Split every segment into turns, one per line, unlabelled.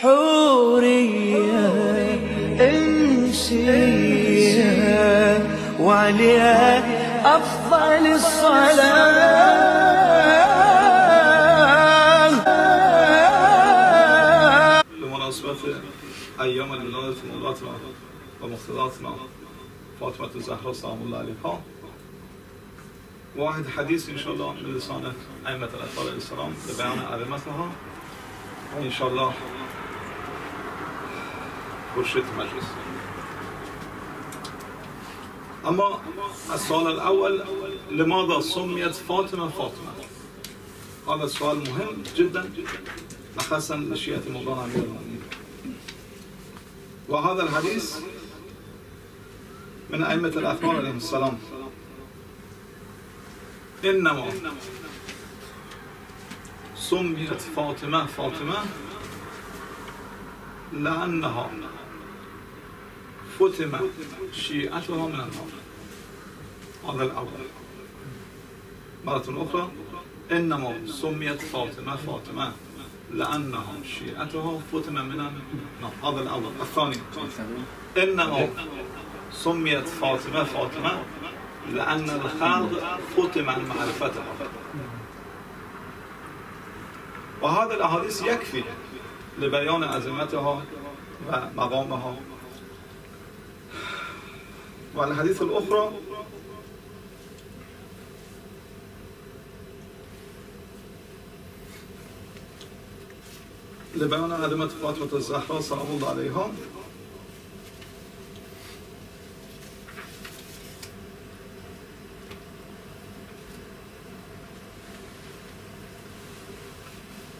حورية انسية وعليها أفضل الصلاة.
بمناسبة أيام الولادة مولاتنا ومقتضاتنا فاطمة الزهراء سلام الله عليها، واحد حديث إن شاء الله من لسان أئمة الأطهار عليه السلام لبيان عظمتها وإن شاء الله برشة مجلس. أما السؤال الأول، لماذا سميت فاطمة فاطمة؟ هذا السؤال مهم جدا خاصة لشيعة مولانا أمير المؤمنين. وهذا الحديث من أئمة الأطهار عليهم السلام. إنما سميت فاطمة فاطمة لأنها فتم شيعتها من النار. هذا الأول. مرة أخرى، إنما سميت فاطمة فاطمة لأنها شيعتها فتم من النار. هذا الأول. الثاني، إنما سميت فاطمة فاطمة لأن الخلق فتم عن معرفتها. وهذا الأحاديث يكفي لبيان عظمتها ومقامها. والحديث الأخرى لبيان عظمة فاطمة الزهراء سلام الله عليها.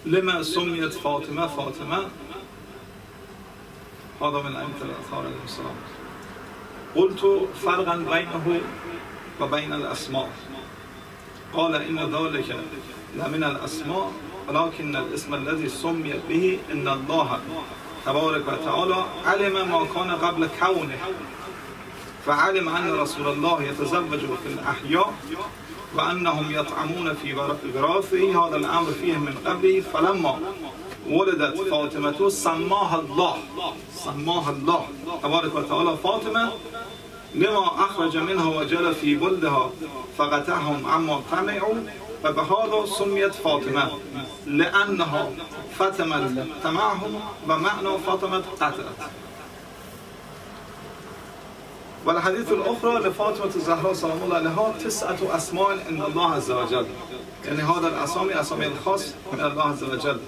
لما سميت فاطمة فاطمة؟ هذا من أئمة الأطهار عليهم السلام. قلت فرقا بينه وبين الأسماء. قال إن ذلك لمن الأسماء ولكن الاسم الذي سميت به إن الله تبارك وتعالى علم ما كان قبل كونه، فعلم أن رسول الله يتزوج في الأحياء وأنهم يطعمون في وراثه، هذا الأمر فيهم من قبله. فلما ولدت فاطمة سماها الله تبارك وتعالى فاطمة لما أخرج منها وجل في بلدها فقتهم عما طمعوا، فبهذا سميت فاطمة لأنها فتمت طمعهم، ومعنى فتمت قتلت. والحديث الأخرى لفاطمة الزهراء سلام الله عليها 9 أسماء عند الله عز وجل، يعني هذا الأسامي أسامي الخاص من الله عز وجل.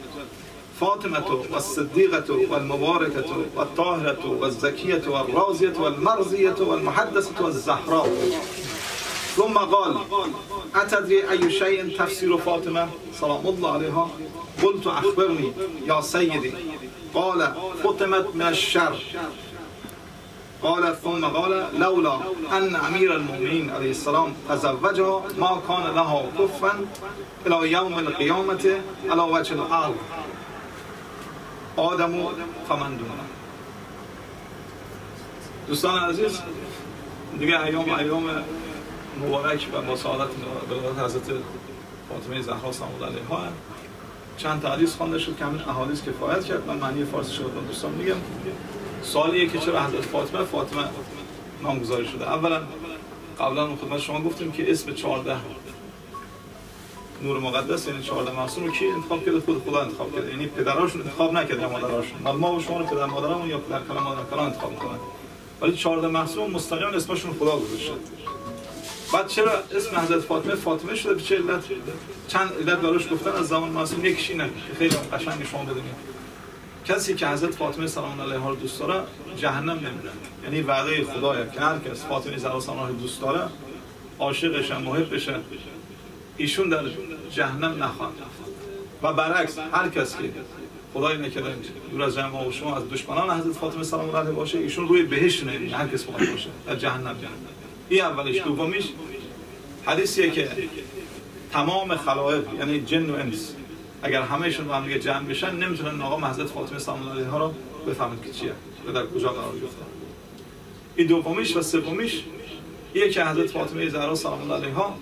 فاطمة والصديقة والمباركة والطاهرة والزكية والرازية والمرزية والمحدثة والزهراء. ثم قال: أتدري أي شيء تفسير فاطمة سلام الله عليها؟ قلت: أخبرني يا سيدي. قال: فتمت من الشر. قال ثم قال: لولا أن أمير المؤمنين عليه السلام تزوجها ما كان لها كفا إلى يوم القيامة على وجه الأرض آدم فمن دونه. دوستان عزیز، دیگه ایام مبارک و با سعادت ولادت حضرت فاطمه زهرا سلام الله علیها چند تا حدیث خوانده شد که همین احادیث کفایت کرد. من معنی فارسی شد به دوستان میگم. سوالیه که چرا حضرت فاطمه نامگذاری شده. اولا قبلا خدمت شما گفتیم که اسم 14 نور مقدس یعنی 14 معصوم رو کی انتخاب کرده؟ خود خدا انتخاب کرده. یعنی پدراشون انتخاب نکرده، مادراشون. ما و شما رو پدر مادرمون یا پدر کلام مادر کلام انتخاب میکنن، ولی 14 معصوم مستقیما اسمشون خدا گذاشته. بعد چرا اسم حضرت فاطمه شده؟ به چه علت؟ چند علت براش گفتن از زمان معصوم. یکیش اینه که خیلی قشنگ شما بدونید، کسی که حضرت فاطمه سلام الله علیها رو دوست داره جهنم نمیره. یعنی وعده خدایه که هر کس فاطمه زهرا سلام الله دوست داره، عاشقش، محبش، ایشون در جهنم نخواهد رفت. و برعکس هر کس که خدای نکرده دور از جمع و شما از دشمنان حضرت فاطمه سلام الله علیها باشه، ایشون روی بهشت نمیره. هر کس باشه در جهنم. این اولیش. دومیش حدیثیه که تمام خلایق یعنی جن و انس اگر همهشون با هم دیگه جمع بشن نمیتونن آقا حضرت فاطمه سلام الله علیها رو بفهمن که چیه و در کجا قرار گرفته. این دومیش. و سومیش اینه که حضرت فاطمه زهرا سلام الله علیها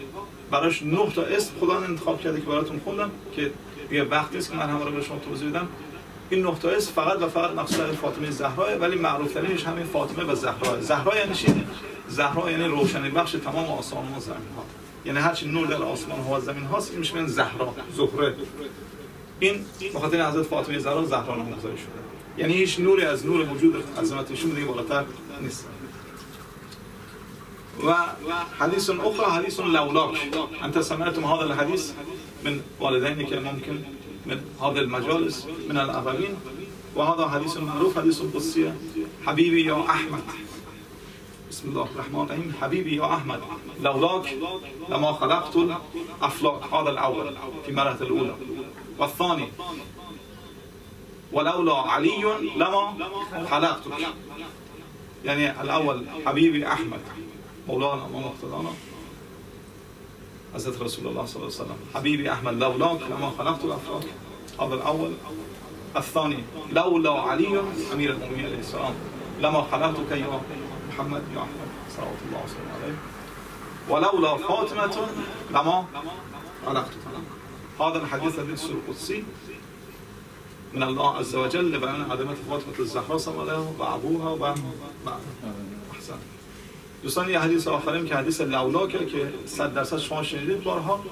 براش 9 تا اسم خدا انتخاب کرده که براتون خوندم که دیگه وقت نیست که من همه رو به شما توضیح بدم. این نقطه است فقط و فقط مقصود فاطمه زهرا، ولی معروف ترینش همین فاطمه و زهرا. زهرا یعنی چی؟ زهرا یعنی روشنی بخش تمام آسمان و زمین ها، یعنی هر چی نور در آسمان ها و زمین هاست این میشه زهرا، زهره. این بخاطر حضرت فاطمه زهرا زهرا نامگذاری شده، یعنی هیچ نوری از نور وجود عظمتشون دیگه بالاتر نیست. و حدیث اخرى حدیث لولاک، انت سمعتم هذا الحديث من والدینك ممكن من هذا المجالس من الاولین، و هذا حدیث معروف حدیث قدسی. حبیبی یا احمد، بسم الله الرحمن الرحیم، حبیبی یا احمد لولاک لما خلقت الافلاک، هذا الاول في مرحله الاولى، والثاني ولولا علی لما خلقتك. یعنی الاول حبیبی احمد مولانا و مقتدانا حضرت رسول الله صلی الله علیه وسلم، حبیبی احمد لولاک لما خلقت الافلاک، هذا الاول. الثاني لولا علی امیر المؤمنین علیه السلام لما خلقتك یا محمد یا احمد صلوات الله وسلم علیه، ولولا فاطمه لما خلقتك. هذا الحديث الحديث القدسي من الله عز وجل لبيان عظمت فاطمه الزهرا صلی الله علیه و ابوها و احسن. دوستان یه حدیث آخریم که حدیث لولاکه که 100% شما شنیدید بارها،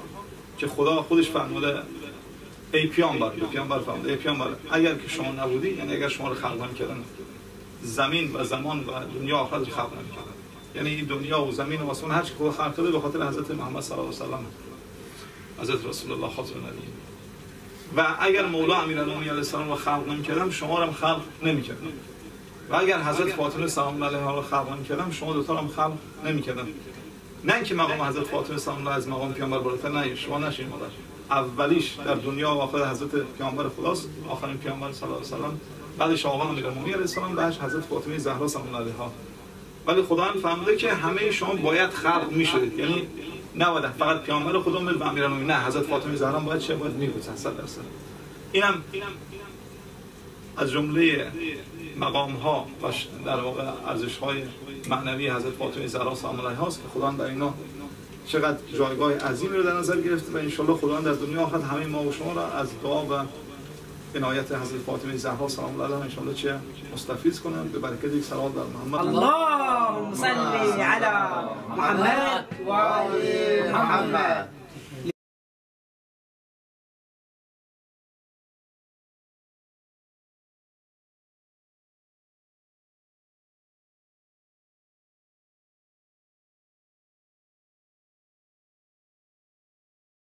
که خدا خودش فرموده ای پیامبر فرموده ای پیامبر اگر که شما نبودی، یعنی اگر شما رو خلق نمی‌کردن زمین و زمان و دنیا آخرت رو خلق نمی‌کردن، یعنی این دنیا و زمین و آسمان هر چی خدا خلق کرده به خاطر حضرت محمد صلی الله علیه و سلم، حضرت رسول الله خاتم النبیین. و اگر مولا امیرالمومنین علیه السلام رو خلق نمی‌کردم شما رو هم خلق نمی‌کردم، و اگر حضرت فاطمه سلام الله علیها رو خلق نمی‌کردم شما دو تا رو هم خلق نمی‌کردم. نه اینکه مقام حضرت فاطمه سلام الله از مقام پیامبر بالاتر نه، شما نشین مادر، اولیش در دنیا و آخر حضرت پیامبر خداست، آخرین پیامبر صلی الله علیه و سلم، بعدش آقا امیرالمومنین علیه السلام، بعدش حضرت فاطمه زهرا سلام الله علیها. ولی خدا هم فهمیده که همه شما باید خلق می‌شدید، یعنی نباید فقط پیامبر خدا و امیرالمومنین، نه حضرت فاطمه زهرا باید چه باید می‌بود 100%. اینم از جمله مقام ها و در واقع ارزش های معنوی حضرت فاطمه زهرا سلام الله علیها است که خدا برای اینا چقدر جایگاه عظیمی رو در نظر گرفته، و ان شاء الله خدا در دنیا آخرت همه ما و شما را از دعا و عنایت حضرت فاطمه زهرا سلام الله علیها ان شاء الله چه مستفیض کنه به برکت یک صلوات بر محمد.
اللهم صل علی محمد و آل محمد.